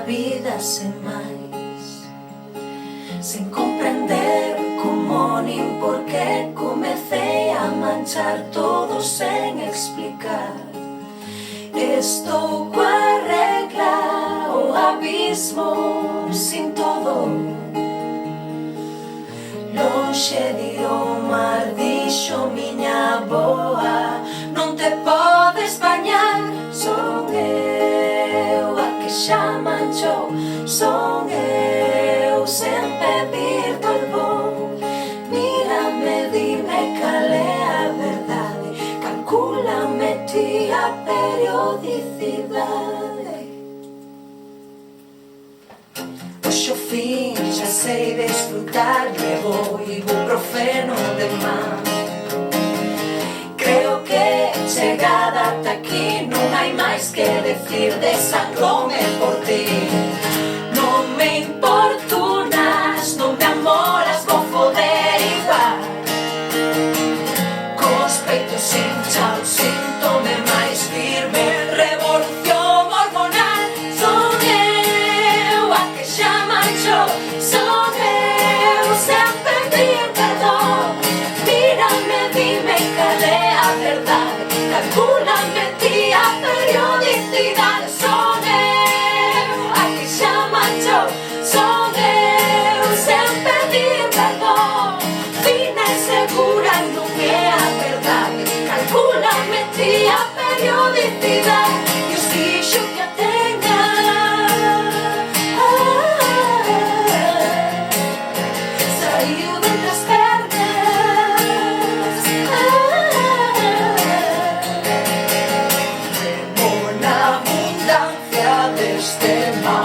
vida sen máis, sen comprender como nin por que comecei a manchar todo sen explicar. Estou coa regla, o abismo sin todo. Lonxe de ir ao mar, dixo miña boa, non te podes bañar. Son eu a que xa manchou, son eu sen pedir perdón. Mírame, dime cal é a verdade, calcúlame ti a periodicidade. Hoxe o fin xa sei desfrutar, levo ibuprofeno de man. Creo que chegada ata aquí non hai máis que decir, desangróme por ti. Non me importunas, non me amoras, vou foder igual. Cos peitos hinchados, síntome máis firme, revolución hormonal. Son eu a que xa manchou, son eu sen pedir perdón. Mírame, dime cal é a verdade, calcúlame ti a periodicidade. Son eu a que xa manchou, son eu sen pedir perdón. Fina e segura non é a verdade, calcúlame ti a periodicidade. Dios dixo que a teña, saiu dentre as pernas. Temo na abundancia deste mar.